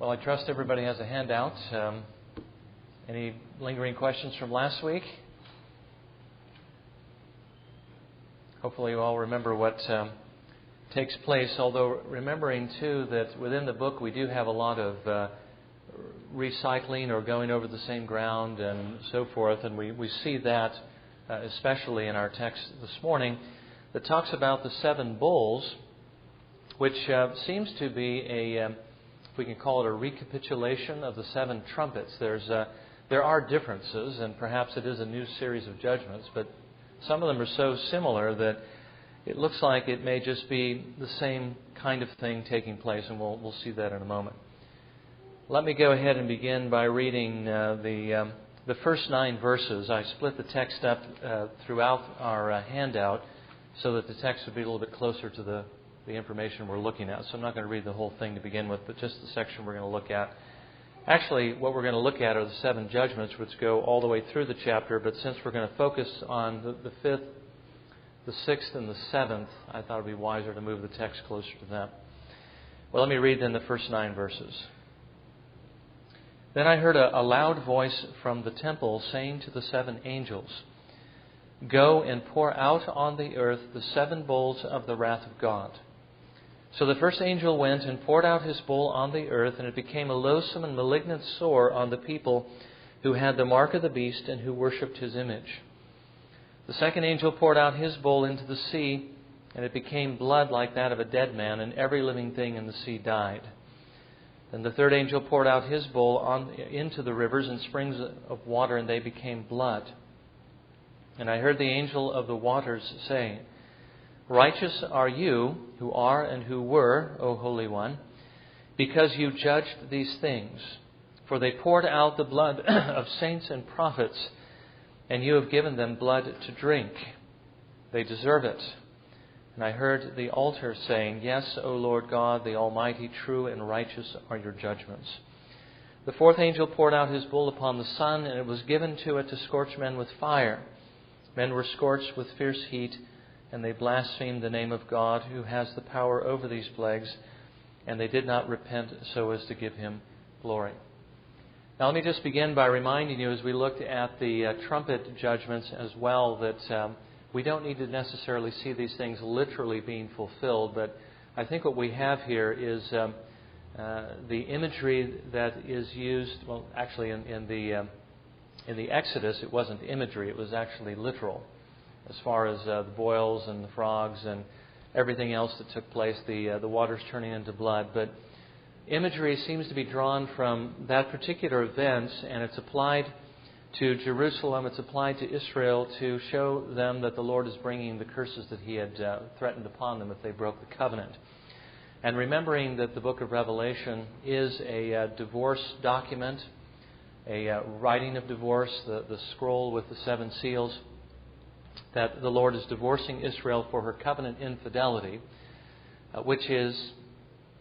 Well, I trust everybody has a handout. Any lingering questions from last week? Hopefully you all remember what takes place, although remembering too that within the book we do have a lot of recycling or going over the same ground and so forth, and we see that especially in our text this morning that talks about the seven bowls, which seems to be we can call it a recapitulation of the seven trumpets. There are differences, and perhaps it is a new series of judgments, but some of them are so similar that it looks like it may just be the same kind of thing taking place, and we'll see that in a moment. Let me go ahead and begin by reading the first 9 verses. I split the text up throughout our handout so that the text would be a little bit closer to the information we're looking at. So I'm not going to read the whole thing to begin with, but just the section we're going to look at. Actually, what we're going to look at are the 7 judgments, which go all the way through the chapter, but since we're going to focus on the 5th, the 6th, and the 7th, I thought it would be wiser to move the text closer to them. Well, let me read then the first 9 verses. Then I heard a loud voice from the temple saying to the 7 angels, "Go and pour out on the earth the 7 bowls of the wrath of God." So the first angel went and poured out his bowl on the earth, and it became a loathsome and malignant sore on the people who had the mark of the beast and who worshipped his image. The second angel poured out his bowl into the sea, and it became blood like that of a dead man, and every living thing in the sea died. Then the third angel poured out his bowl into the rivers and springs of water, and they became blood. And I heard the angel of the waters say, "Righteous are you who are and who were, O Holy One, because you judged these things. For they poured out the blood of saints and prophets, and you have given them blood to drink. They deserve it." And I heard the altar saying, "Yes, O Lord God, the Almighty, true and righteous are your judgments." The fourth angel poured out his bowl upon the sun, and it was given to it to scorch men with fire. Men were scorched with fierce heat, and they blasphemed the name of God, who has the power over these plagues, and they did not repent so as to give him glory. Now let me just begin by reminding you, as we looked at the trumpet judgments as well, that we don't need to necessarily see these things literally being fulfilled, but I think what we have here is the imagery that is used. Well, actually, in the Exodus, it wasn't imagery; it was actually literal, as far as the boils and the frogs and everything else that took place, the waters turning into blood. But imagery seems to be drawn from that particular event, and it's applied to Jerusalem, it's applied to Israel to show them that the Lord is bringing the curses that He had threatened upon them if they broke the covenant. And remembering that the book of Revelation is a divorce document, a writing of divorce, the scroll with the 7 seals, that the Lord is divorcing Israel for her covenant infidelity, which is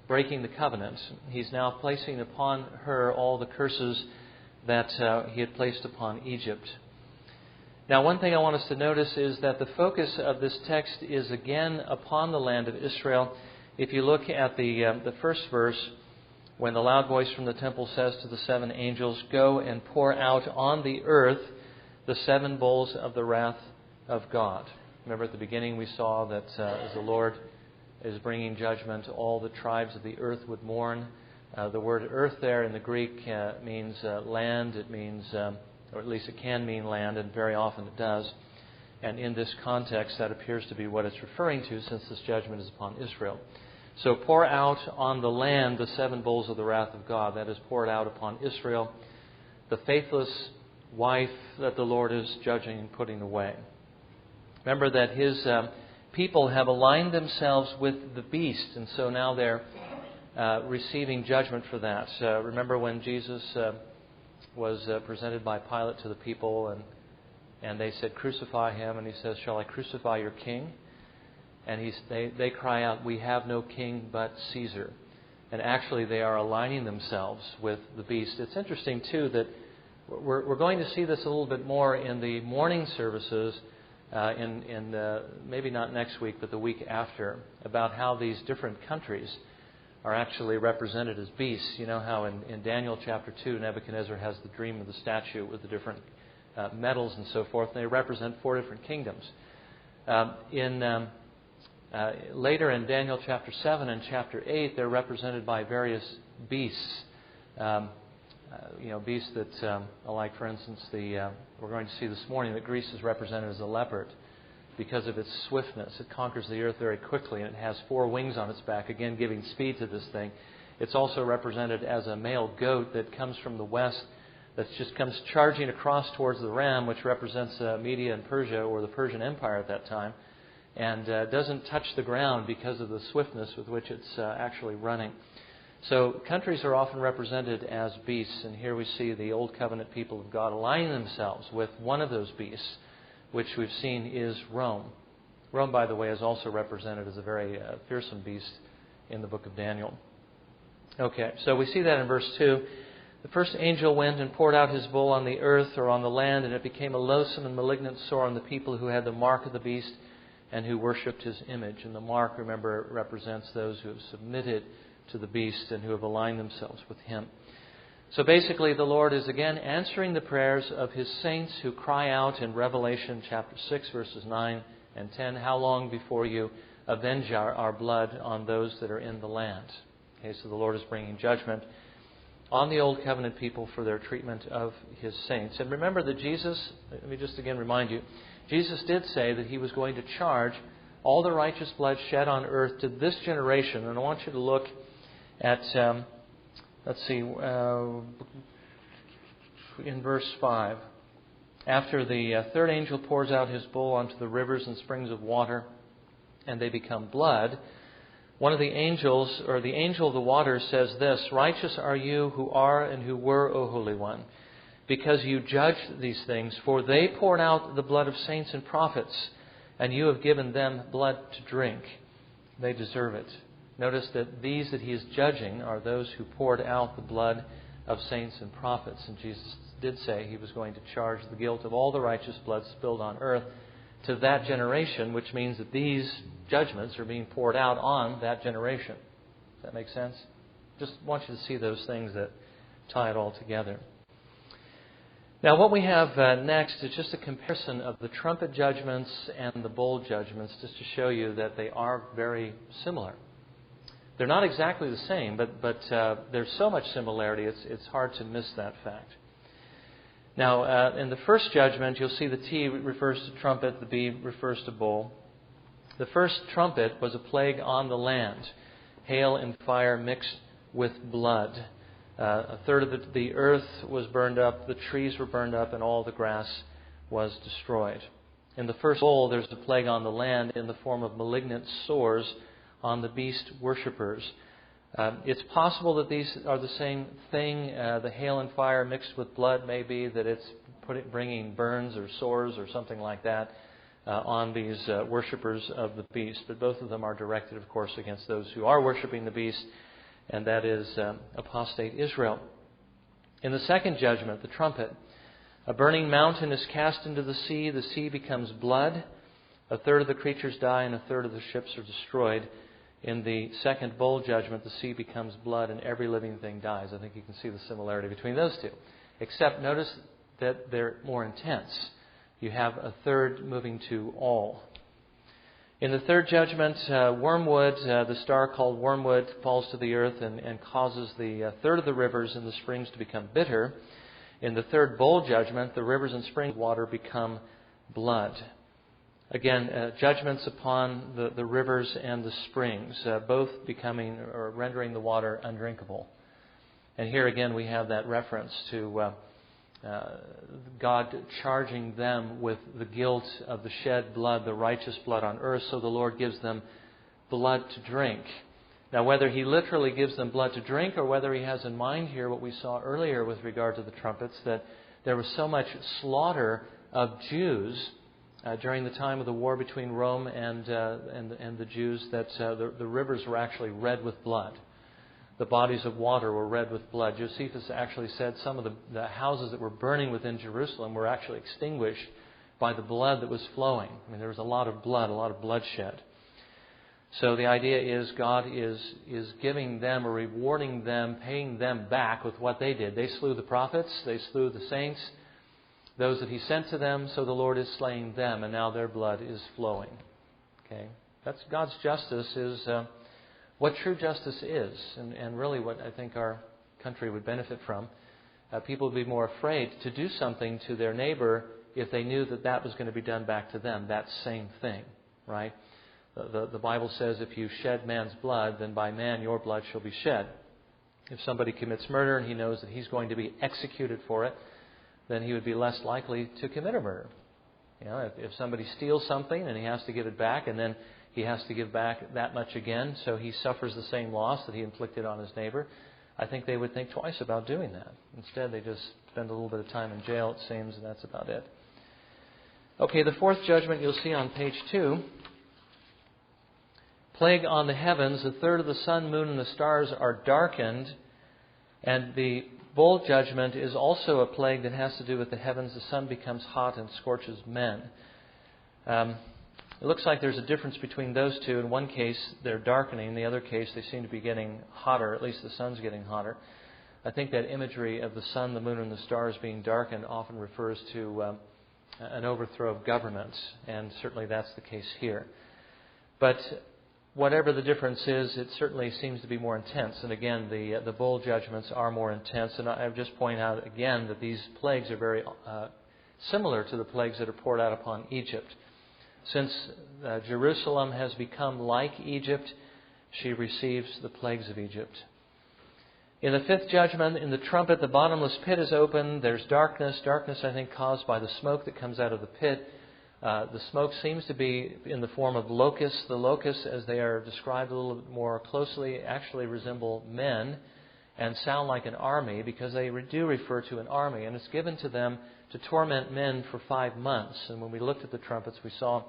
breaking the covenant. He's now placing upon her all the curses that He had placed upon Egypt. Now, one thing I want us to notice is that the focus of this text is again upon the land of Israel. If you look at the first verse, when the loud voice from the temple says to the 7 angels, "Go and pour out on the earth the 7 bowls of the wrath of God." Remember at the beginning we saw that as the Lord is bringing judgment, all the tribes of the earth would mourn. The word earth there in the Greek means land. It means, or at least it can mean land, and very often it does. And in this context, that appears to be what it's referring to, since this judgment is upon Israel. So pour out on the land the 7 bowls of the wrath of God. That is poured out upon Israel, the faithless wife that the Lord is judging and putting away. Remember that His people have aligned themselves with the beast, and so now they're receiving judgment for that. Remember when Jesus was presented by Pilate to the people, and they said, "Crucify him," and He says, "Shall I crucify your king?" And they cry out, "We have no king but Caesar." And actually they are aligning themselves with the beast. It's interesting too that we're going to see this a little bit more in the morning services, maybe not next week, but the week after, about how these different countries are actually represented as beasts. You know how in Daniel chapter 2, Nebuchadnezzar has the dream of the statue with the different metals and so forth. And they represent 4 different kingdoms. Later in Daniel chapter 7 and chapter 8, they're represented by various beasts. Beasts that, like for instance, we're going to see this morning that Greece is represented as a leopard because of its swiftness. It conquers the earth very quickly, and it has 4 wings on its back, again giving speed to this thing. It's also represented as a male goat that comes from the west, that just comes charging across towards the ram, which represents Media and Persia, or the Persian Empire at that time, and doesn't touch the ground because of the swiftness with which it's actually running. So countries are often represented as beasts, and here we see the Old Covenant people of God aligning themselves with one of those beasts, which we've seen is Rome. Rome, by the way, is also represented as a very fearsome beast in the book of Daniel. Okay, so we see that in verse 2. The first angel went and poured out his bowl on the earth or on the land, and it became a loathsome and malignant sore on the people who had the mark of the beast and who worshipped his image. And the mark, remember, represents those who have submitted to the beast and who have aligned themselves with him. So basically, the Lord is again answering the prayers of his saints who cry out in Revelation chapter 6, verses 9 and 10, "How long before you avenge our blood on those that are in the land?" Okay, so the Lord is bringing judgment on the Old Covenant people for their treatment of his saints. And remember that Jesus, let me just again remind you, Jesus did say that he was going to charge all the righteous blood shed on earth to this generation. And I want you to look at, in verse 5. After the third angel pours out his bowl onto the rivers and springs of water, and they become blood, one of the angels, or the angel of the waters, says this, "Righteous are you who are and who were, O Holy One, because you judged these things. For they poured out the blood of saints and prophets, and you have given them blood to drink. They deserve it." Notice that these that he is judging are those who poured out the blood of saints and prophets. And Jesus did say he was going to charge the guilt of all the righteous blood spilled on earth to that generation, which means that these judgments are being poured out on that generation. Does that make sense? Just want you to see those things that tie it all together. Now what we have next is just a comparison of the trumpet judgments and the bowl judgments, just to show you that they are very similar. They're not exactly the same, but there's so much similarity, it's hard to miss that fact. Now, in the first judgment, you'll see the T refers to trumpet, the B refers to bowl. The first trumpet was a plague on the land, hail and fire mixed with blood. A third of the earth was burned up, the trees were burned up, and all the grass was destroyed. In the first bowl, there's a plague on the land in the form of malignant sores on the beast worshippers. It's possible that these are the same thing. The hail and fire mixed with blood may be that it's bringing burns or sores or something like that on these worshippers of the beast. But both of them are directed, of course, against those who are worshiping the beast, and that is apostate Israel. In the second judgment, the trumpet, a burning mountain is cast into the sea becomes blood, a third of the creatures die, and a third of the ships are destroyed. In the second bowl judgment, the sea becomes blood and every living thing dies. I think you can see the similarity between those two. Except notice that they're more intense. You have a third moving to all. In the third judgment, wormwood, the star called wormwood, falls to the earth and causes the third of the rivers and the springs to become bitter. In the third bowl judgment, the rivers and springs of water become blood. Again, judgments upon the rivers and the springs, both becoming or rendering the water undrinkable. And here again we have that reference to God charging them with the guilt of the shed blood, the righteous blood on earth, so the Lord gives them blood to drink. Now, whether he literally gives them blood to drink or whether he has in mind here what we saw earlier with regard to the trumpets, that there was so much slaughter of Jews during the time of the war between Rome and the Jews that the rivers were actually red with blood. The bodies of water were red with blood. Josephus actually said some of the houses that were burning within Jerusalem were actually extinguished by the blood that was flowing. I mean, there was a lot of blood, a lot of bloodshed. So the idea is God is giving them or rewarding them, paying them back with what they did. They slew the prophets, they slew the saints, those that He sent to them, so the Lord is slaying them, and now their blood is flowing. Okay, that's God's justice is what true justice is, and really what I think our country would benefit from. People would be more afraid to do something to their neighbor if they knew that that was going to be done back to them, that same thing, right? The Bible says if you shed man's blood, then by man your blood shall be shed. If somebody commits murder and he knows that he's going to be executed for it, then he would be less likely to commit a murder. If somebody steals something and he has to give it back, and then he has to give back that much again, so he suffers the same loss that he inflicted on his neighbor, I think they would think twice about doing that. Instead, they just spend a little bit of time in jail, it seems, and that's about it. Okay, the fourth judgment you'll see on page 2. Plague on the heavens, a third of the sun, moon, and the stars are darkened. And the bowl judgment is also a plague that has to do with the heavens. The sun becomes hot and scorches men. It looks like there's a difference between those two. In one case, they're darkening. In the other case, they seem to be getting hotter. At least the sun's getting hotter. I think that imagery of the sun, the moon, and the stars being darkened often refers to an overthrow of governments. And certainly that's the case here. But whatever the difference is, it certainly seems to be more intense. And again, the bowl judgments are more intense. And I just point out again that these plagues are very similar to the plagues that are poured out upon Egypt. Since Jerusalem has become like Egypt, she receives the plagues of Egypt. In the fifth judgment, in the trumpet, the bottomless pit is opened. There's darkness. Darkness, I think, caused by the smoke that comes out of the pit. The smoke seems to be in the form of locusts. The locusts, as they are described a little bit more closely, actually resemble men and sound like an army, because they do refer to an army. And it's given to them to torment men for 5 months. And when we looked at the trumpets, we saw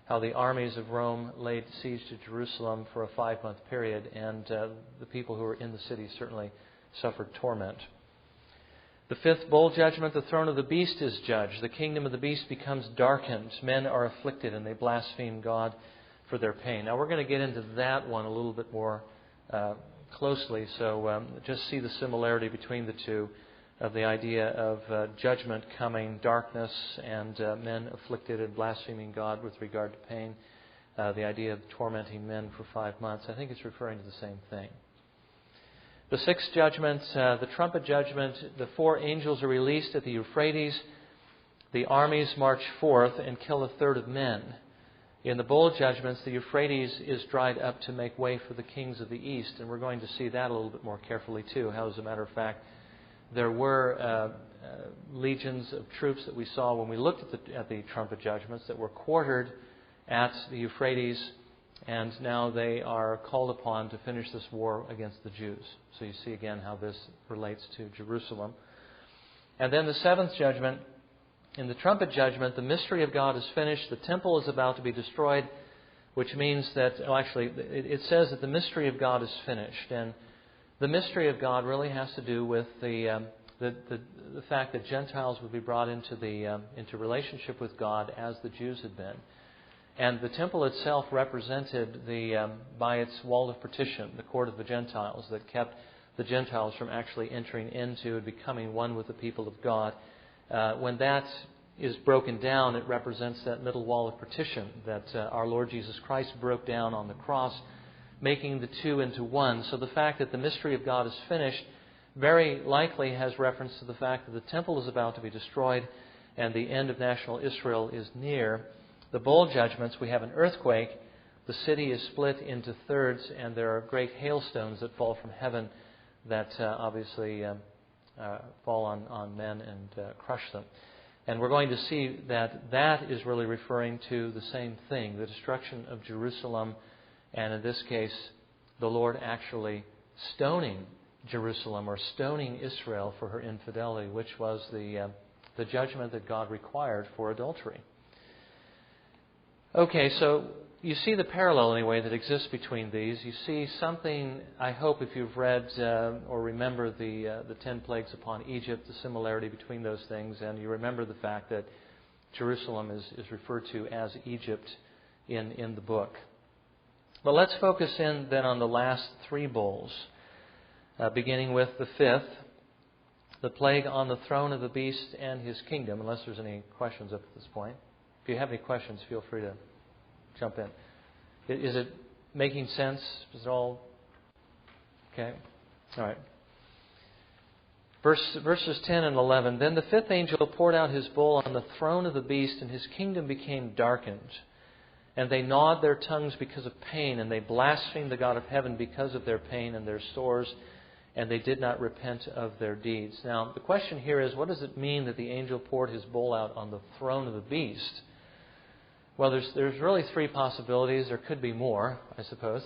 how the armies of Rome laid siege to Jerusalem for a 5-month period. And the people who were in the city certainly suffered torment. The fifth bowl judgment, the throne of the beast is judged. The kingdom of the beast becomes darkened. Men are afflicted and they blaspheme God for their pain. Now we're going to get into that one a little bit more closely. So just see the similarity between the two of the idea of judgment coming, darkness, and men afflicted and blaspheming God with regard to pain. The idea of tormenting men for 5 months. I think it's referring to the same thing. The sixth judgment, the trumpet judgment, the 4 angels are released at the Euphrates. The armies march forth and kill a third of men. In the bowl judgments, the Euphrates is dried up to make way for the kings of the east. And we're going to see that a little bit more carefully too. How, as a matter of fact, there were legions of troops that we saw when we looked at the trumpet judgments that were quartered at the Euphrates. And now they are called upon to finish this war against the Jews. So you see again how this relates to Jerusalem. And then the seventh judgment. In the trumpet judgment, the mystery of God is finished. The temple is about to be destroyed, which means that, it says that the mystery of God is finished. And the mystery of God really has to do with the fact that Gentiles would be brought into relationship with God as the Jews had been. And the temple itself represented by its wall of partition, the court of the Gentiles, that kept the Gentiles from actually entering into and becoming one with the people of God. When that is broken down, it represents that middle wall of partition that our Lord Jesus Christ broke down on the cross, making the two into one. So the fact that the mystery of God is finished very likely has reference to the fact that the temple is about to be destroyed and the end of national Israel is near. The bowl judgments, we have an earthquake. The city is split into thirds, and there are great hailstones that fall from heaven that obviously fall on men and crush them. And we're going to see that is really referring to the same thing, the destruction of Jerusalem, and in this case, the Lord actually stoning Jerusalem or stoning Israel for her infidelity, which was the judgment that God required for adultery. Okay, so you see the parallel anyway that exists between these. You see something, I hope, if you've read or remember the 10 plagues upon Egypt, the similarity between those things, and you remember the fact that Jerusalem is referred to as Egypt in the book. But let's focus in then on the last three bowls, beginning with the fifth, the plague on the throne of the beast and his kingdom, unless there's any questions up at this point. If you have any questions, feel free to jump in. Is it making sense? Is it all okay? All right. Verses 10 and 11. Then the fifth angel poured out his bowl on the throne of the beast, and his kingdom became darkened. And they gnawed their tongues because of pain, and they blasphemed the God of heaven because of their pain and their sores, and they did not repent of their deeds. Now, the question here is, what does it mean that the angel poured his bowl out on the throne of the beast? Well, there's really three possibilities. There could be more, I suppose.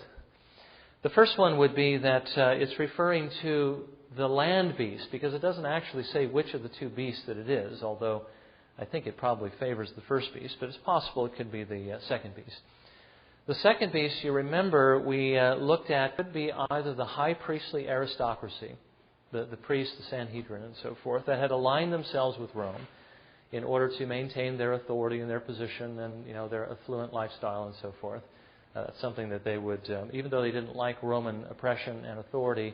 The first one would be that it's referring to the land beast, because it doesn't actually say which of the two beasts that it is, although I think it probably favors the first beast, but it's possible it could be the second beast. The second beast, you remember, we looked at, could be either the high priestly aristocracy, the priests, the Sanhedrin, and so forth, that had aligned themselves with Rome in order to maintain their authority and their position and their affluent lifestyle and so forth. That's something that they would, even though they didn't like Roman oppression and authority,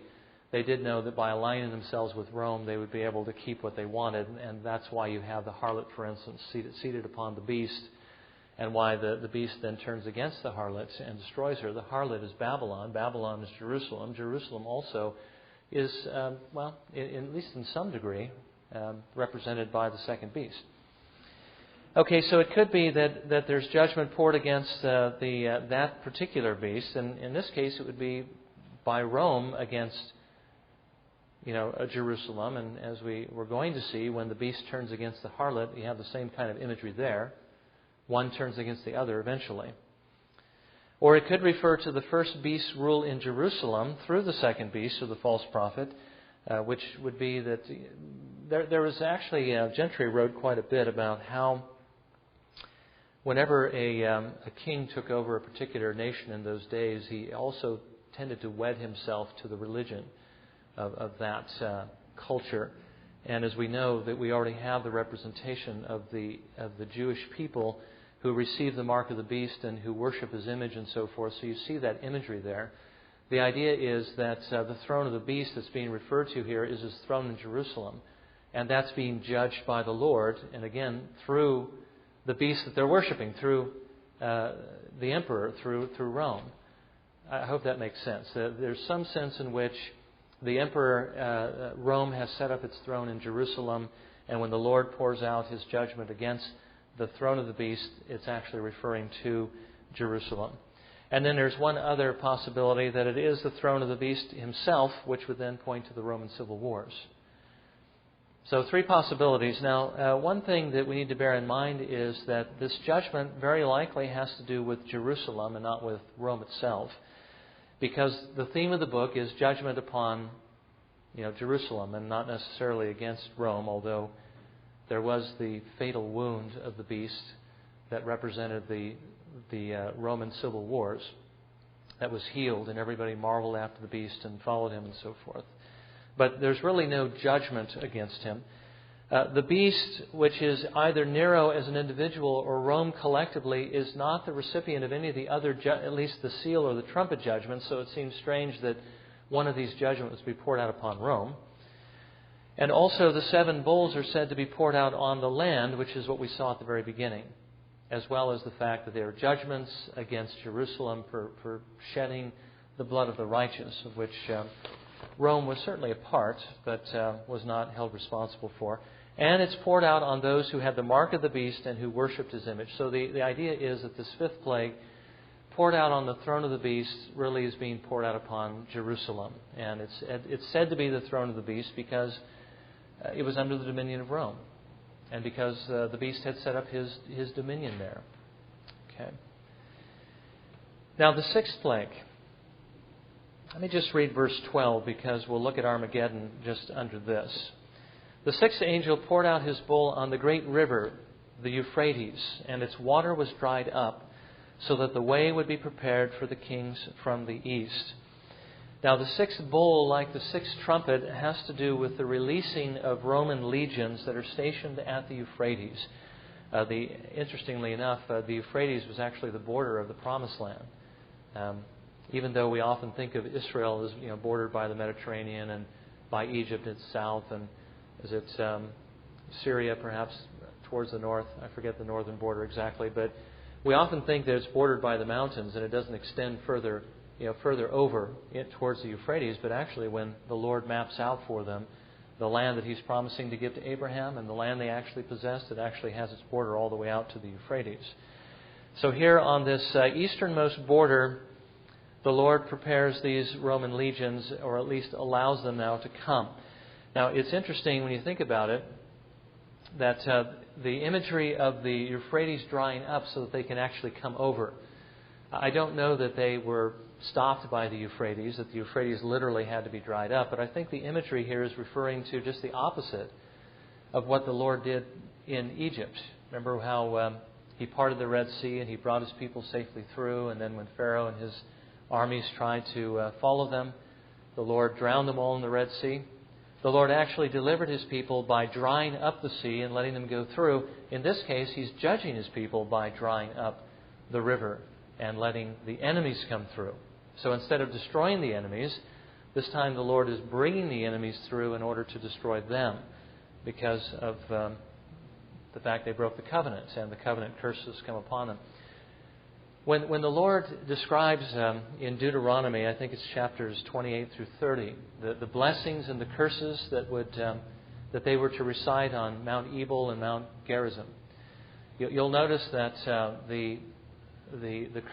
they did know that by aligning themselves with Rome, they would be able to keep what they wanted, and that's why you have the harlot, for instance, seated upon the beast, and why the beast then turns against the harlot and destroys her. The harlot is Babylon. Babylon is Jerusalem. Jerusalem also is, at least in some degree, represented by the second beast. Okay, so it could be that there's judgment poured against that particular beast, and in this case it would be by Rome against Jerusalem. And as we're going to see, when the beast turns against the harlot, you have the same kind of imagery there. One turns against the other eventually. Or it could refer to the first beast's rule in Jerusalem through the second beast, or the false prophet, which would be that there was actually, Gentry wrote quite a bit about how whenever a king took over a particular nation in those days, he also tended to wed himself to the religion of that culture. And as we know, that we already have the representation of the Jewish people who receive the mark of the beast and who worship his image and so forth. So you see that imagery there. The idea is that the throne of the beast that's being referred to here is his throne in Jerusalem. And that's being judged by the Lord, and again, through the beast that they're worshiping, through the emperor, through Rome. I hope that makes sense. There's some sense in which the emperor, Rome, has set up its throne in Jerusalem, and when the Lord pours out his judgment against the throne of the beast, it's actually referring to Jerusalem. And then there's one other possibility, that it is the throne of the beast himself, which would then point to the Roman civil wars. So three possibilities. Now, one thing that we need to bear in mind is that this judgment very likely has to do with Jerusalem and not with Rome itself, because the theme of the book is judgment upon Jerusalem and not necessarily against Rome, although there was the fatal wound of the beast that represented the Roman civil wars that was healed, and everybody marveled after the beast and followed him and so forth. But there's really no judgment against him. The beast, which is either Nero as an individual or Rome collectively, is not the recipient of any of the other, at least the seal or the trumpet judgments, so it seems strange that one of these judgments would be poured out upon Rome. And also the 7 bowls are said to be poured out on the land, which is what we saw at the very beginning, as well as the fact that there are judgments against Jerusalem for shedding the blood of the righteous, of which Rome was certainly a part, but was not held responsible for. And it's poured out on those who had the mark of the beast and who worshipped his image. So the idea is that this 5th plague, poured out on the throne of the beast, really is being poured out upon Jerusalem. And it's said to be the throne of the beast because it was under the dominion of Rome, and because the beast had set up his dominion there. Okay. Now the 6th plague. Let me just read verse 12, because we'll look at Armageddon just under this. The 6th angel poured out his bowl on the great river, the Euphrates, and its water was dried up, so that the way would be prepared for the kings from the east. Now the 6th bowl, like the 6th trumpet, has to do with the releasing of Roman legions that are stationed at the Euphrates. Interestingly enough, the Euphrates was actually the border of the Promised Land. even though we often think of Israel as bordered by the Mediterranean and by Egypt its south, and is it Syria perhaps towards the north? I forget the northern border exactly, but we often think that it's bordered by the mountains and it doesn't extend further over towards the Euphrates. But actually, when the Lord maps out for them the land that He's promising to give to Abraham and the land they actually possessed, it actually has its border all the way out to the Euphrates. So here on this easternmost border, the Lord prepares these Roman legions, or at least allows them now to come. Now, it's interesting when you think about it that the imagery of the Euphrates drying up so that they can actually come over. I don't know that they were stopped by the Euphrates, that the Euphrates literally had to be dried up, but I think the imagery here is referring to just the opposite of what the Lord did in Egypt. Remember how He parted the Red Sea and He brought His people safely through, and then when Pharaoh and his armies tried to follow them, the Lord drowned them all in the Red Sea. The Lord actually delivered His people by drying up the sea and letting them go through. In this case, He's judging His people by drying up the river and letting the enemies come through. So instead of destroying the enemies, this time the Lord is bringing the enemies through in order to destroy them because of the fact they broke the covenant, and the covenant curses come upon them. When the Lord describes in Deuteronomy, I think it's chapters 28 through 30, the blessings and the curses that they were to recite on Mount Ebal and Mount Gerizim, you'll notice that the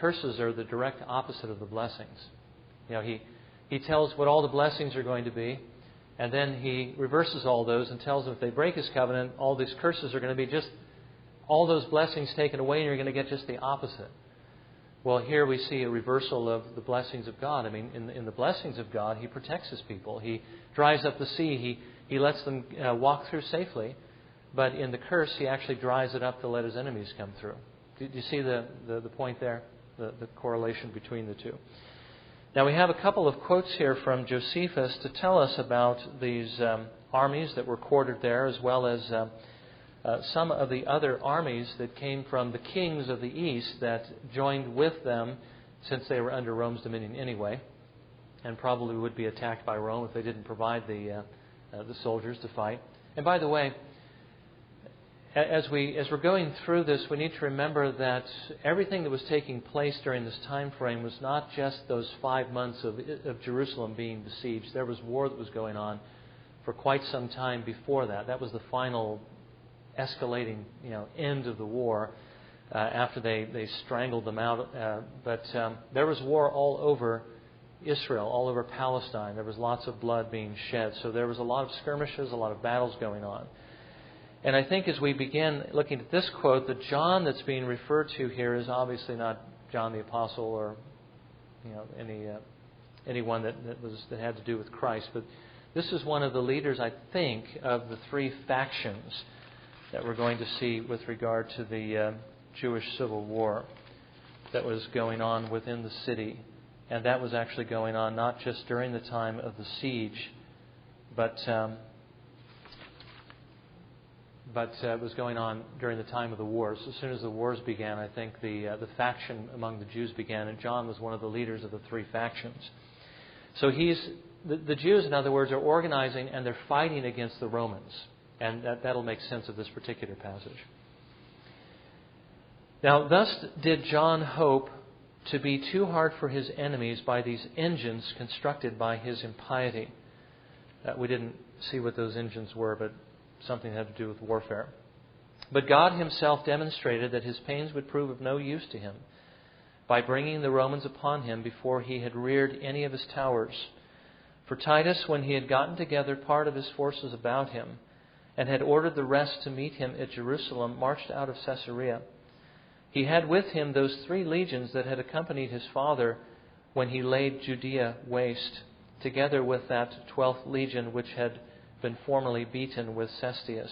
curses are the direct opposite of the blessings. He tells what all the blessings are going to be, and then He reverses all those and tells them if they break His covenant, all these curses are going to be just all those blessings taken away, and you're going to get just the opposite. Well, here we see a reversal of the blessings of God. I mean, in the blessings of God, He protects His people. He dries up the sea. He lets them walk through safely. But in the curse, He actually dries it up to let His enemies come through. Do you see the point there? The correlation between the two. Now, we have a couple of quotes here from Josephus to tell us about these armies that were quartered there, as well as some of the other armies that came from the kings of the east that joined with them, since they were under Rome's dominion anyway, and probably would be attacked by Rome if they didn't provide the soldiers to fight. And by the way, as we're going through this, we need to remember that everything that was taking place during this time frame was not just those 5 months of Jerusalem being besieged. There was war that was going on for quite some time before that. That was the final escalating, end of the war after they strangled them out. But there was war all over Israel, all over Palestine. There was lots of blood being shed. So there was a lot of skirmishes, a lot of battles going on. And I think as we begin looking at this quote, the John that's being referred to here is obviously not John the Apostle or anyone that had to do with Christ, but this is one of the leaders, I think, of the three factions that we're going to see with regard to the Jewish civil war that was going on within the city. And that was actually going on not just during the time of the siege, but it was going on during the time of the wars. As soon as the wars began, I think the faction among the Jews began, and John was one of the leaders of the three factions. So the Jews, in other words, are organizing and they're fighting against the Romans. And that'll make sense of this particular passage. Now, thus did John hope to be too hard for his enemies by these engines constructed by his impiety. We didn't see what those engines were, but something that had to do with warfare. But God Himself demonstrated that His pains would prove of no use to Him by bringing the Romans upon Him before He had reared any of His towers. For Titus, when he had gotten together part of his forces about him, and had ordered the rest to meet him at Jerusalem, marched out of Caesarea. He had with him those 3 legions that had accompanied his father when he laid Judea waste, together with that 12th legion which had been formerly beaten with Cestius.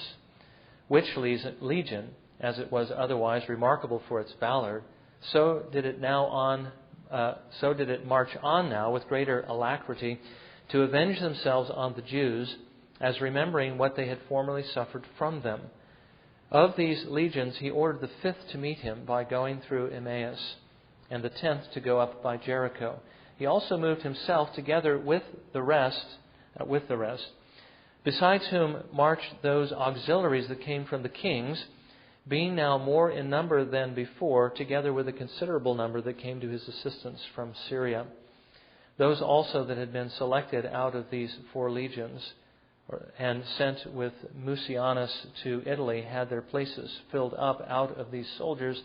Which legion, as it was otherwise remarkable for its valor, so did it march on now with greater alacrity to avenge themselves on the Jews, as remembering what they had formerly suffered from them. Of these legions he ordered the 5th to meet him by going through Emmaus, and the 10th to go up by Jericho. he also moved himself together with the rest, besides whom marched those auxiliaries that came from the kings, being now more in number than before, together with a considerable number that came to his assistance from Syria. Those also that had been selected out of these 4 legions and sent with Mucianus to Italy had their places filled up out of these soldiers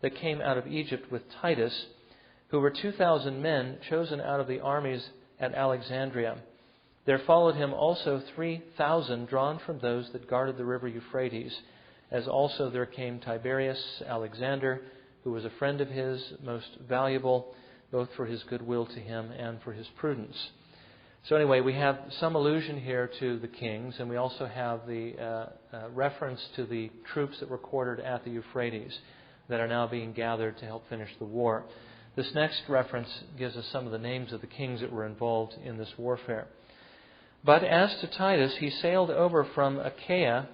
that came out of Egypt with Titus, who were 2,000 men chosen out of the armies at Alexandria. There followed him also 3,000 drawn from those that guarded the river Euphrates, as also there came Tiberius Alexander, who was a friend of his, most valuable, both for his goodwill to him and for his prudence. So anyway, we have some allusion here to the kings, and we also have the reference to the troops that were quartered at the Euphrates that are now being gathered to help finish the war. This next reference gives us some of the names of the kings that were involved in this warfare. But as to Titus, he sailed over from Achaia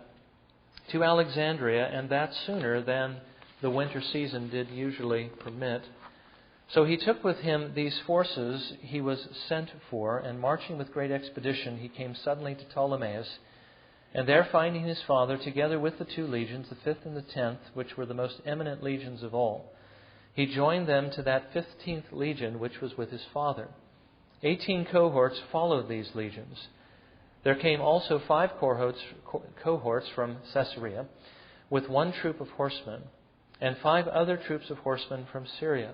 to Alexandria, and that sooner than the winter season did usually permit. So he took with him these forces he was sent for, and marching with great expedition, he came suddenly to Ptolemais, and there finding his father, together with the 2 legions, the 5th and the 10th, which were the most eminent legions of all, he joined them to that 15th legion which was with his father. 18 cohorts followed these legions. There came also 5 cohorts from Caesarea, with 1 troop of horsemen, and 5 other troops of horsemen from Syria.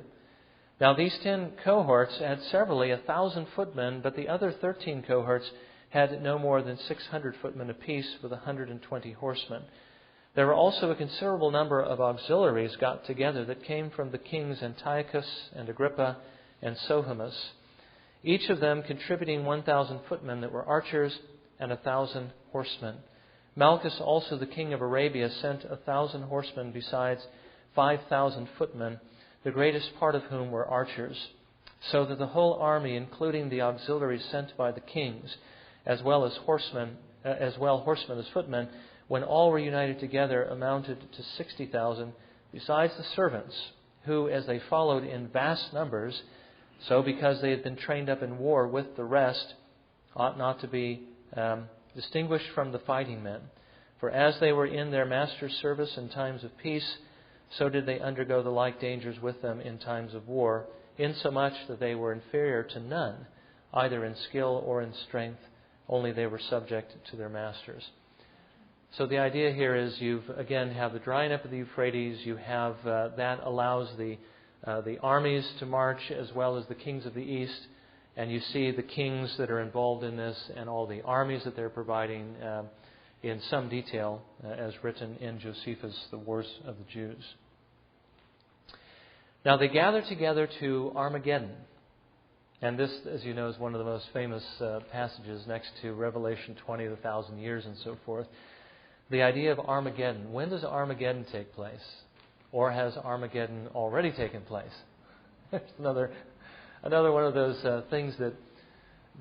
Now these 10 cohorts had severally 1,000 footmen, but the other 13 cohorts had no more than 600 footmen apiece, with 120 horsemen. There were also a considerable number of auxiliaries got together that came from the kings Antiochus and Agrippa and Sohemus, each of them contributing 1,000 footmen that were archers and 1,000 horsemen. Malchus also, the king of Arabia, sent 1,000 horsemen besides 5,000 footmen, the greatest part of whom were archers, so that the whole army, including the auxiliaries sent by the kings, as well horsemen as footmen, when all were united together, amounted to 60,000, besides the servants, who, as they followed in vast numbers, so because they had been trained up in war with the rest, ought not to be distinguished from the fighting men. For as they were in their master's service in times of peace, so did they undergo the like dangers with them in times of war, insomuch that they were inferior to none, either in skill or in strength, only they were subject to their masters. So the idea here is you again have the drying up of the Euphrates. You have that allows the armies to march as well as the kings of the east, and you see the kings that are involved in this and all the armies that they're providing in some detail, as written in Josephus' The Wars of the Jews. Now they gather together to Armageddon. And this, as you know, is one of the most famous passages next to Revelation 20, the 1,000 years and so forth. The idea of Armageddon. When does Armageddon take place? Or has Armageddon already taken place? It's another one of those things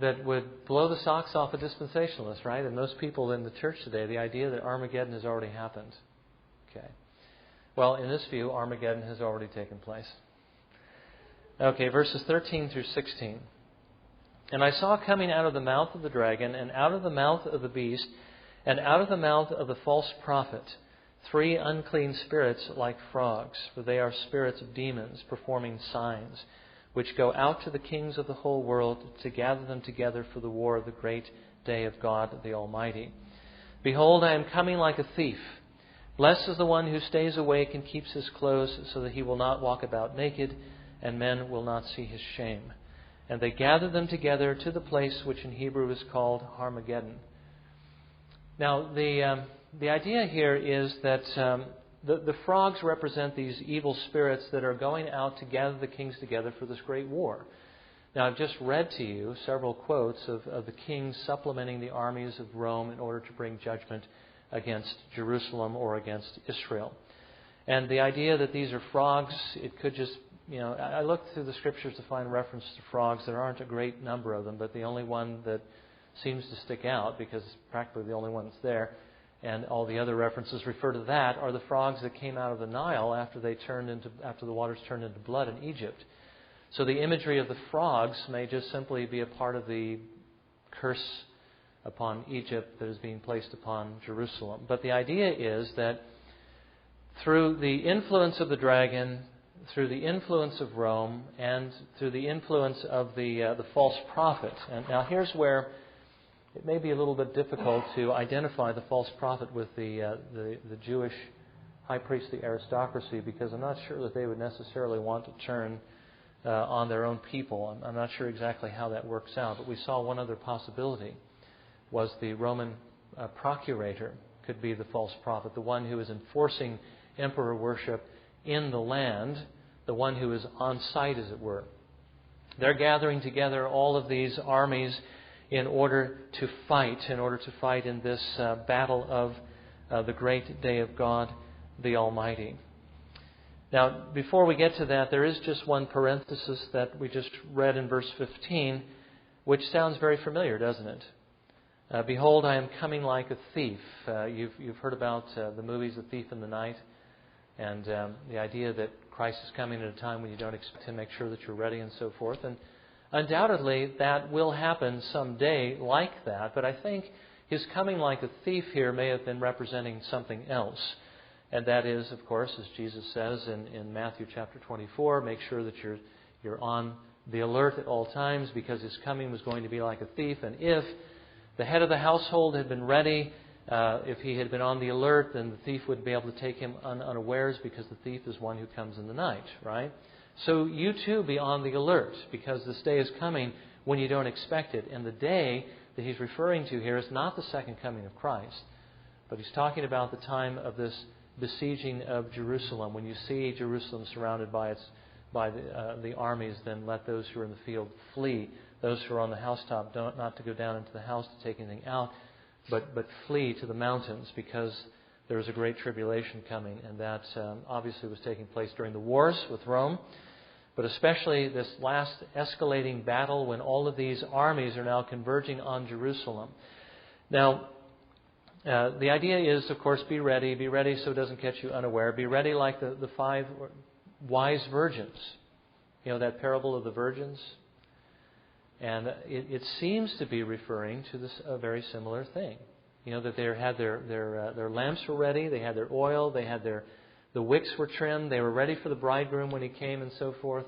that would blow the socks off a dispensationalist, right? And most people in the church today, the idea that Armageddon has already happened. Okay. Well, in this view, Armageddon has already taken place. Okay, verses 13 through 16. And I saw coming out of the mouth of the dragon, and out of the mouth of the beast, and out of the mouth of the false prophet, 3 unclean spirits like frogs, for they are spirits of demons, performing signs, which go out to the kings of the whole world to gather them together for the war of the great day of God the Almighty. Behold, I am coming like a thief. Blessed is the one who stays awake and keeps his clothes, so that he will not walk about naked, and men will not see his shame. And they gathered them together to the place which in Hebrew is called Armageddon. Now, the idea here is that the frogs represent these evil spirits that are going out to gather the kings together for this great war. Now, I've just read to you several quotes of the kings supplementing the armies of Rome in order to bring judgment against Jerusalem or against Israel. And the idea that these are frogs, it could just, I looked through the scriptures to find reference to frogs. There aren't a great number of them, but the only one that seems to stick out, because it's practically the only one that's there, and all the other references refer to that, are the frogs that came out of the Nile after the waters turned into blood in Egypt. So the imagery of the frogs may just simply be a part of the curse upon Egypt that is being placed upon Jerusalem. But the idea is that through the influence of the dragon, through the influence of Rome, and through the influence of the false prophet. And now here's where it may be a little bit difficult to identify the false prophet with the Jewish high priestly aristocracy, because I'm not sure that they would necessarily want to turn on their own people. I'm not sure exactly how that works out, but we saw one other possibility was the Roman procurator could be the false prophet, the one who is enforcing emperor worship in the land, the one who is on site, as it were. They're gathering together all of these armies in order to fight in this battle of the great day of God, the Almighty. Now, before we get to that, there is just one parenthesis that we just read in verse 15, which sounds very familiar, doesn't it? Behold, I am coming like a thief. You've heard about the movies The Thief in the Night, and the idea that Christ is coming at a time when you don't expect Him, make sure that you're ready and so forth. And undoubtedly that will happen someday like that, but I think His coming like a thief here may have been representing something else. And that is, of course, as Jesus says in Matthew chapter 24, make sure that you're on the alert at all times, because His coming was going to be like a thief. And if the head of the household had been ready, if he had been on the alert, then the thief would be able to take him unawares, because the thief is one who comes in the night, right? So you too be on the alert, because this day is coming when you don't expect it. And the day that He's referring to here is not the second coming of Christ, but He's talking about the time of this besieging of Jerusalem. When you see Jerusalem surrounded by the armies, then let those who are in the field flee. Those who are on the housetop not to go down into the house to take anything out, but flee to the mountains, because there is a great tribulation coming, and that obviously was taking place during the wars with Rome, but especially this last escalating battle when all of these armies are now converging on Jerusalem. Now, the idea is, of course, be ready so it doesn't catch you unaware. Be ready like the 5 wise virgins. You know, that parable of the virgins? And it seems to be referring to a very similar thing. You know, that they had their lamps were ready, they had their oil, they had the wicks were trimmed, they were ready for the bridegroom when he came and so forth,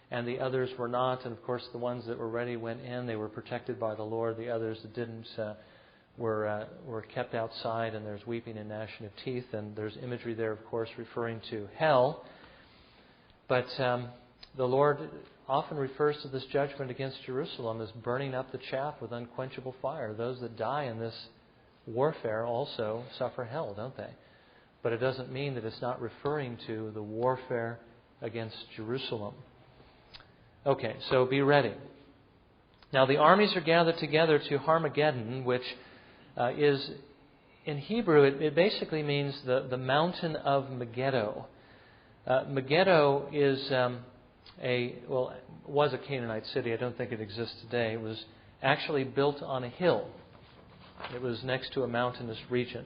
and the others were not. And of course, the ones that were ready went in, they were protected by the Lord. The others that didn't were kept outside, and there's weeping and gnashing of teeth, and there's imagery there, of course, referring to hell. But the Lord often refers to this judgment against Jerusalem as burning up the chaff with unquenchable fire. Those that die in this warfare also suffer hell, don't they? But it doesn't mean that it's not referring to the warfare against Jerusalem. Okay, so be ready. Now the armies are gathered together to Armageddon, which is, in Hebrew, it basically means the mountain of Megiddo. Megiddo is was a Canaanite city. I don't think it exists today. It was actually built on a hill. It was next to a mountainous region.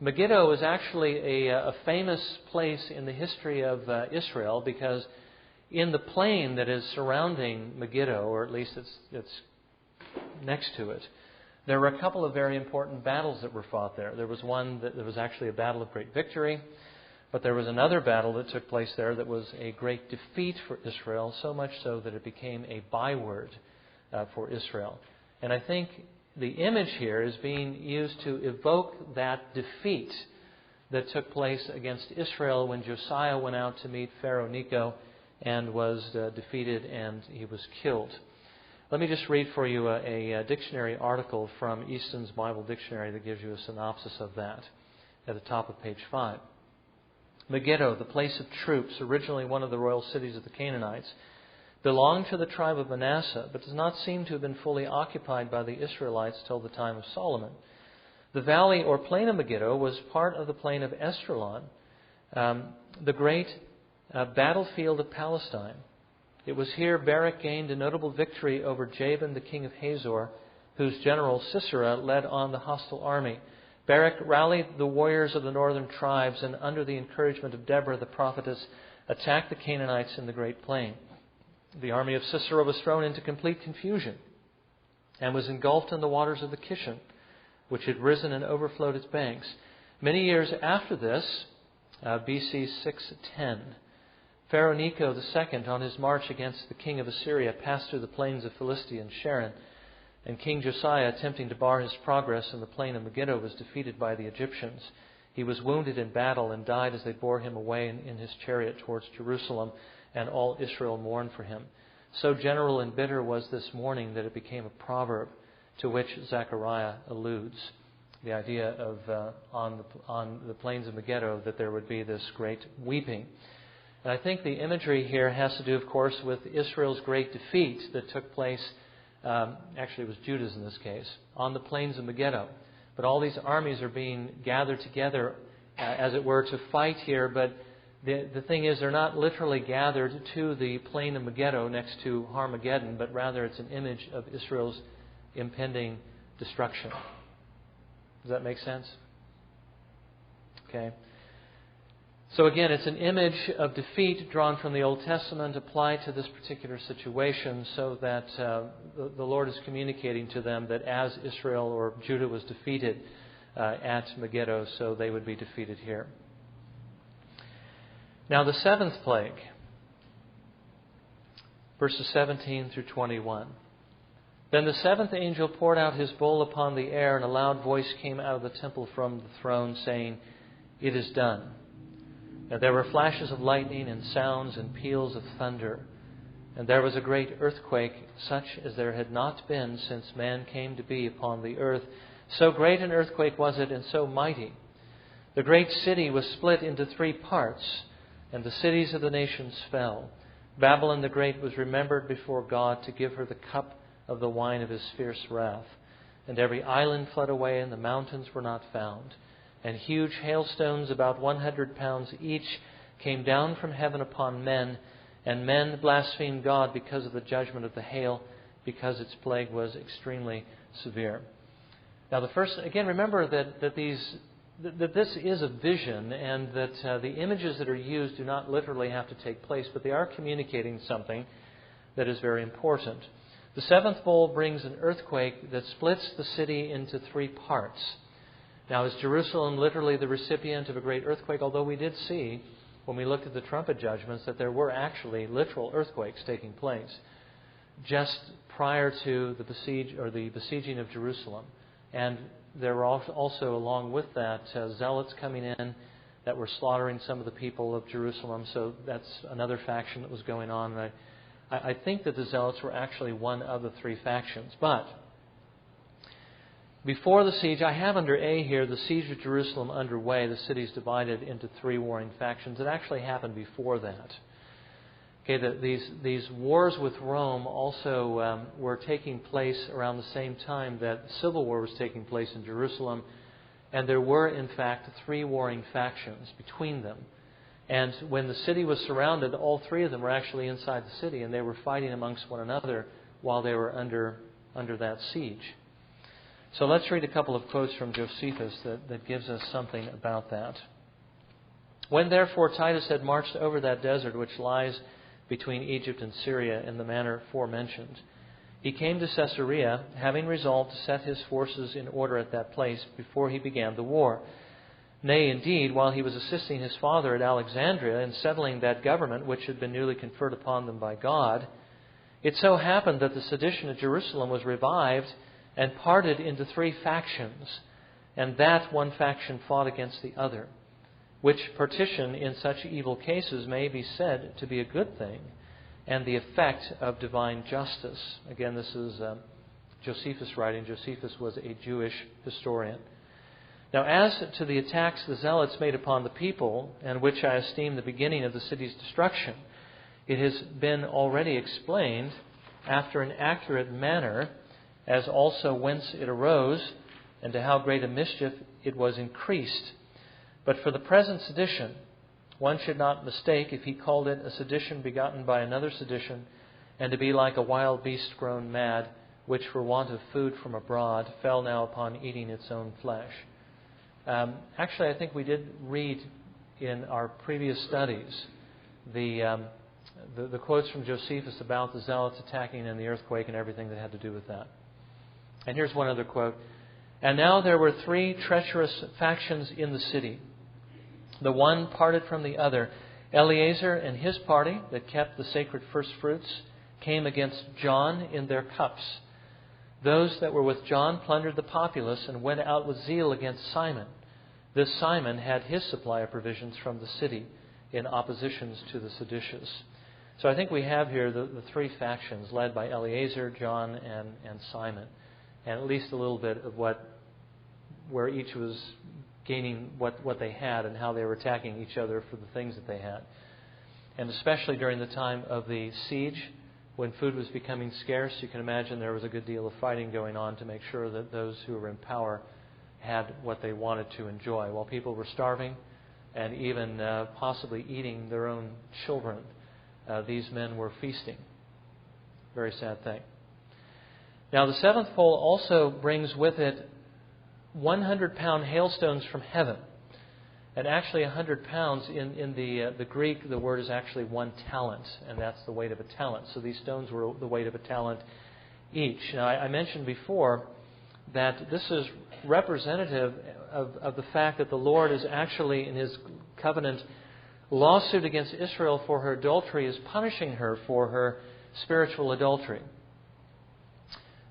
Megiddo is actually a famous place in the history of Israel, because in the plain that is surrounding Megiddo, or at least it's next to it, there were a couple of very important battles that were fought there. There was one that was actually a battle of great victory, but there was another battle that took place there that was a great defeat for Israel, so much so that it became a byword for Israel. And I think the image here is being used to evoke that defeat that took place against Israel when Josiah went out to meet Pharaoh Necho and was defeated, and he was killed. Let me just read for you a dictionary article from Easton's Bible Dictionary that gives you a synopsis of that at the top of page 5. Megiddo, the place of troops, originally one of the royal cities of the Canaanites, belonged to the tribe of Manasseh, but does not seem to have been fully occupied by the Israelites till the time of Solomon. The valley or plain of Megiddo was part of the plain of Esdraelon, the great battlefield of Palestine. It was here Barak gained a notable victory over Jabin, the king of Hazor, whose general Sisera led on the hostile army. Barak rallied the warriors of the northern tribes, and under the encouragement of Deborah the prophetess, attacked the Canaanites in the great plain. The army of Sisera was thrown into complete confusion and was engulfed in the waters of the Kishon, which had risen and overflowed its banks. Many years after this, BC 610, Pharaoh Necho II, on his march against the king of Assyria, passed through the plains of Philistia and Sharon. And King Josiah, attempting to bar his progress in the plain of Megiddo, was defeated by the Egyptians. He was wounded in battle and died as they bore him away in his chariot towards Jerusalem, and all Israel mourned for him. So general and bitter was this mourning that it became a proverb to which Zechariah alludes. The idea of on the plains of Megiddo that there would be this great weeping. And I think the imagery here has to do, of course, with Israel's great defeat that took place, actually it was Judah's in this case, on the plains of Megiddo. But all these armies are being gathered together, as it were, to fight here. But the thing is, they're not literally gathered to the plain of Megiddo next to Armageddon, but rather it's an image of Israel's impending destruction. Does that make sense? Okay. So again, it's an image of defeat drawn from the Old Testament applied to this particular situation, so that the Lord is communicating to them that as Israel or Judah was defeated at Megiddo, so they would be defeated here. Now the seventh plague, verses 17 through 21. Then the seventh angel poured out his bowl upon the air, and a loud voice came out of the temple from the throne, saying, "It is done." And there were flashes of lightning and sounds and peals of thunder. And there was a great earthquake, such as there had not been since man came to be upon the earth. So great an earthquake was it, and so mighty. The great city was split into 3 parts, and the cities of the nations fell. Babylon the Great was remembered before God to give her the cup of the wine of his fierce wrath. And every island fled away, and the mountains were not found. And huge hailstones, about 100 pounds each, came down from heaven upon men, and men blasphemed God because of the judgment of the hail, because its plague was extremely severe. Now, again, remember that this is a vision, and that the images that are used do not literally have to take place, but they are communicating something that is very important. The seventh bowl brings an earthquake that splits the city into 3 parts. Now, is Jerusalem literally the recipient of a great earthquake? Although we did see, when we looked at the trumpet judgments, that there were actually literal earthquakes taking place just prior to the besieging of Jerusalem. And there were also, along with that, zealots coming in that were slaughtering some of the people of Jerusalem. So that's another faction that was going on. And I think that the zealots were actually one of the 3 factions. But before the siege, I have under A here the siege of Jerusalem underway. The city's divided into 3 warring factions. It actually happened before that. Okay, these wars with Rome also were taking place around the same time that the civil war was taking place in Jerusalem. And there were, in fact, 3 warring factions between them. And when the city was surrounded, all 3 of them were actually inside the city, and they were fighting amongst one another while they were under that siege. So let's read a couple of quotes from Josephus that gives us something about that. When therefore Titus had marched over that desert which lies between Egypt and Syria in the manner forementioned, he came to Caesarea, having resolved to set his forces in order at that place before he began the war. Nay, indeed, while he was assisting his father at Alexandria in settling that government which had been newly conferred upon them by God, it so happened that the sedition of Jerusalem was revived and parted into 3 factions, and that one faction fought against the other, which partition in such evil cases may be said to be a good thing, and the effect of divine justice. Again, this is Josephus writing. Josephus was a Jewish historian. Now, as to the attacks the zealots made upon the people, and which I esteem the beginning of the city's destruction, it has been already explained after an accurate manner, as also whence it arose, and to how great a mischief it was increased. But for the present sedition, one should not mistake if he called it a sedition begotten by another sedition, and to be like a wild beast grown mad, which for want of food from abroad fell now upon eating its own flesh. Actually, I think we did read in our previous studies the the quotes from Josephus about the zealots attacking and the earthquake and everything that had to do with that. And here's one other quote. "And now there were 3 treacherous factions in the city. The one parted from the other. Eleazar and his party that kept the sacred first fruits came against John in their cups. Those that were with John plundered the populace and went out with zeal against Simon. This Simon had his supply of provisions from the city in opposition to the seditious." So I think we have here the 3 factions led by Eleazar, John, and Simon. And at least a little bit of where each was gaining what they had and how they were attacking each other for the things that they had. And especially during the time of the siege, when food was becoming scarce, you can imagine there was a good deal of fighting going on to make sure that those who were in power had what they wanted to enjoy, while people were starving and even possibly eating their own children. These men were feasting. Very sad thing. Now the 7th bowl also brings with it 100-pound hailstones from heaven. And actually 100 pounds, in the Greek, the word is actually 1 talent, and that's the weight of a talent. So these stones were the weight of a talent each. Now I mentioned before that this is representative of the fact that the Lord is actually, in His covenant lawsuit against Israel for her adultery, is punishing her for her spiritual adultery.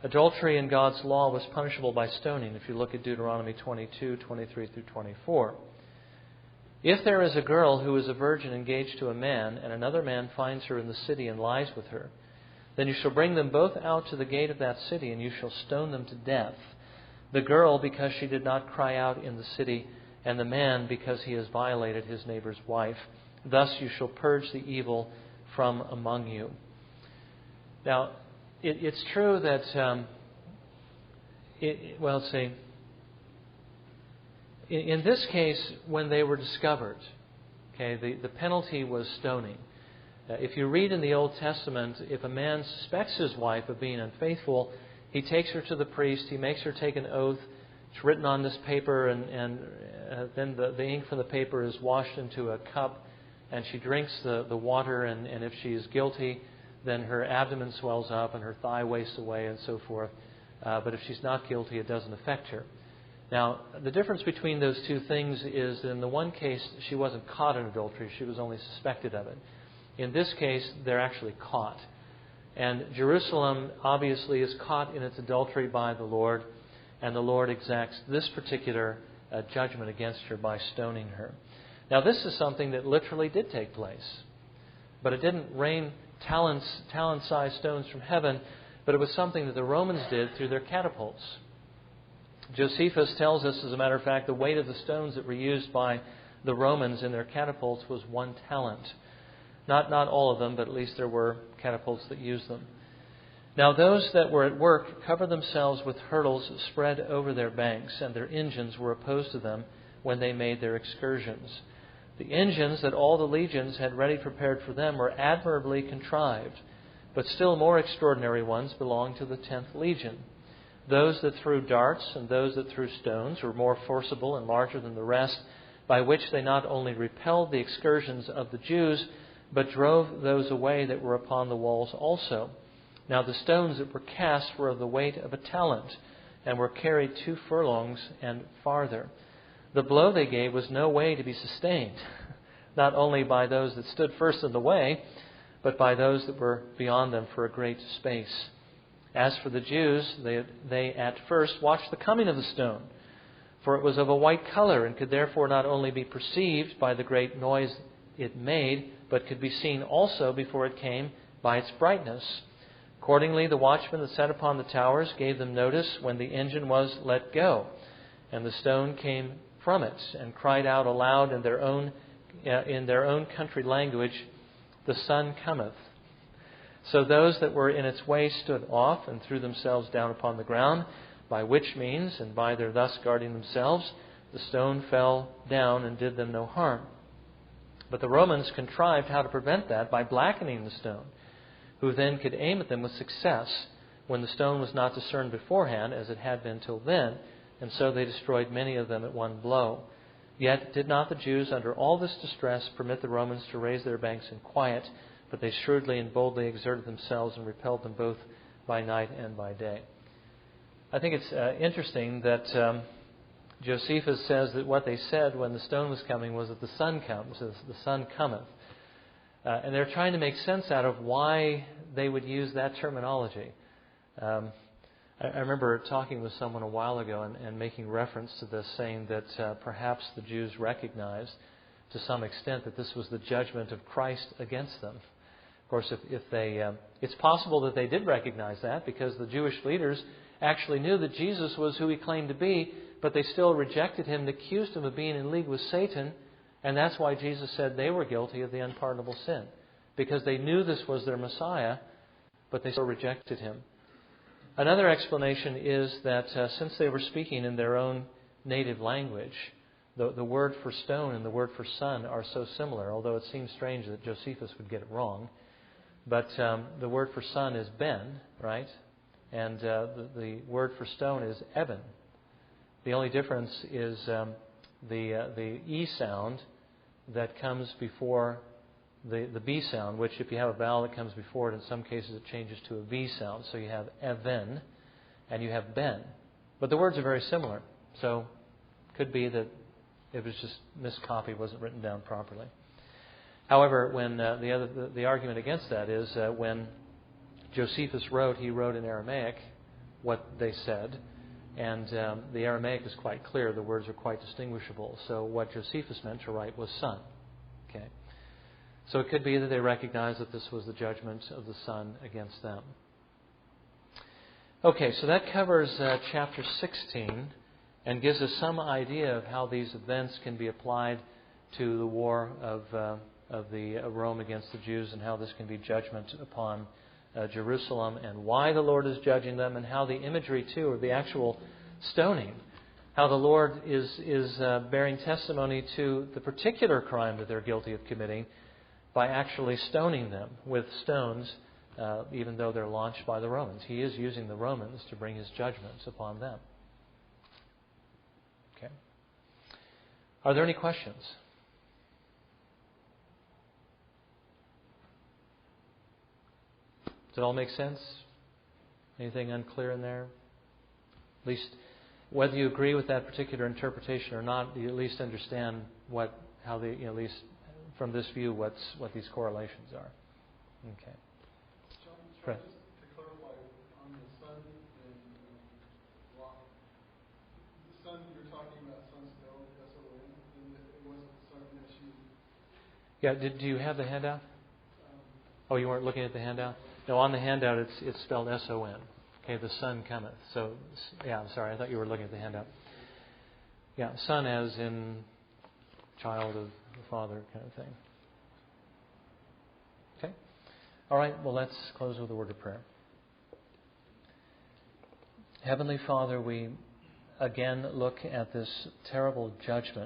Adultery in God's law was punishable by stoning, if you look at Deuteronomy 22, 23 through 24. "If there is a girl who is a virgin engaged to a man, and another man finds her in the city and lies with her, then you shall bring them both out to the gate of that city, and you shall stone them to death. The girl because she did not cry out in the city, and the man because he has violated his neighbor's wife. Thus you shall purge the evil from among you." Now, it's true that, let's see. In this case, when they were discovered, the penalty was stoning. If you read in the Old Testament, if a man suspects his wife of being unfaithful, he takes her to the priest, he makes her take an oath. It's written on this paper, and then the ink from the paper is washed into a cup, and she drinks the water, and if she is guilty, then her abdomen swells up and her thigh wastes away and so forth. But if she's not guilty, it doesn't affect her. Now, the difference between those two things is that in the one case, she wasn't caught in adultery. She was only suspected of it. In this case, they're actually caught. And Jerusalem obviously is caught in its adultery by the Lord, and the Lord exacts this particular judgment against her by stoning her. Now, this is something that literally did take place. But it didn't rain talent-sized stones from heaven, but it was something that the Romans did through their catapults. Josephus tells us, as a matter of fact, the weight of the stones that were used by the Romans in their catapults was 1 talent. Not all of them, but at least there were catapults that used them. Now those that were at work covered themselves with hurdles spread over their banks, and their engines were opposed to them when they made their excursions. The engines that all the legions had ready prepared for them were admirably contrived, but still more extraordinary ones belonged to the 10th Legion. Those that threw darts and those that threw stones were more forcible and larger than the rest, by which they not only repelled the excursions of the Jews, but drove those away that were upon the walls also. Now the stones that were cast were of the weight of a talent, and were carried 2 furlongs and farther. The blow they gave was no way to be sustained, not only by those that stood first in the way, but by those that were beyond them for a great space. As for the Jews, they at first watched the coming of the stone, for it was of a white color, and could therefore not only be perceived by the great noise it made, but could be seen also before it came by its brightness. Accordingly, the watchmen that sat upon the towers gave them notice when the engine was let go, and the stone came from it, and cried out aloud in their own country language, "The sun cometh." So those that were in its way stood off and threw themselves down upon the ground, by which means, and by their thus guarding themselves, the stone fell down and did them no harm. But the Romans contrived how to prevent that by blackening the stone, who then could aim at them with success when the stone was not discerned beforehand, as it had been till then, and so they destroyed many of them at one blow. Yet did not the Jews, under all this distress, permit the Romans to raise their banks in quiet, but they shrewdly and boldly exerted themselves and repelled them both by night and by day. I think it's interesting that Josephus says that what they said when the stone was coming was that the sun comes, the sun cometh. And they're trying to make sense out of why they would use that terminology. I remember talking with someone a while ago and making reference to this, saying that perhaps the Jews recognized to some extent that this was the judgment of Christ against them. Of course, it's possible that they did recognize that, because the Jewish leaders actually knew that Jesus was who He claimed to be, but they still rejected Him and accused Him of being in league with Satan, and that's why Jesus said they were guilty of the unpardonable sin, because they knew this was their Messiah, but they still rejected Him. Another explanation is that since they were speaking in their own native language, the word for stone and the word for son are so similar, although it seems strange that Josephus would get it wrong. But the word for son is ben, right? And the word for stone is eben. The only difference is the E sound that comes before the B sound, which if you have a vowel that comes before it, in some cases it changes to a V sound. So you have even and you have ben. But the words are very similar. So it could be that it was just miscopy, wasn't written down properly. However, when the argument against that is when Josephus wrote, he wrote in Aramaic what they said, and the Aramaic is quite clear. The words are quite distinguishable. So what Josephus meant to write was son. Okay. So it could be that they recognized that this was the judgment of the Son against them. Okay, so that covers chapter 16 and gives us some idea of how these events can be applied to the war of Rome against the Jews, and how this can be judgment upon Jerusalem, and why the Lord is judging them, and how the imagery too, or the actual stoning, how the Lord is bearing testimony to the particular crime that they're guilty of committing, by actually stoning them with stones, even though they're launched by the Romans. He is using the Romans to bring His judgments upon them. Okay. Are there any questions? Does it all make sense? Anything unclear in there? At least, whether you agree with that particular interpretation or not, you at least understand how they, at least from this view, what these correlations are. Okay. John, Right. just to clarify, on the sun and rock, the sun you're talking about, sun spelled S-O-N, and it wasn't sun S-U. Yeah. Do you have the handout? Oh, you weren't looking at the handout? No, on the handout it's spelled S-O-N. Okay, the sun cometh. So, yeah, I'm sorry. I thought you were looking at the handout. Yeah, son as in child of the Father kind of thing. Okay? All right, well, let's close with a word of prayer. Heavenly Father, we again look at this terrible judgment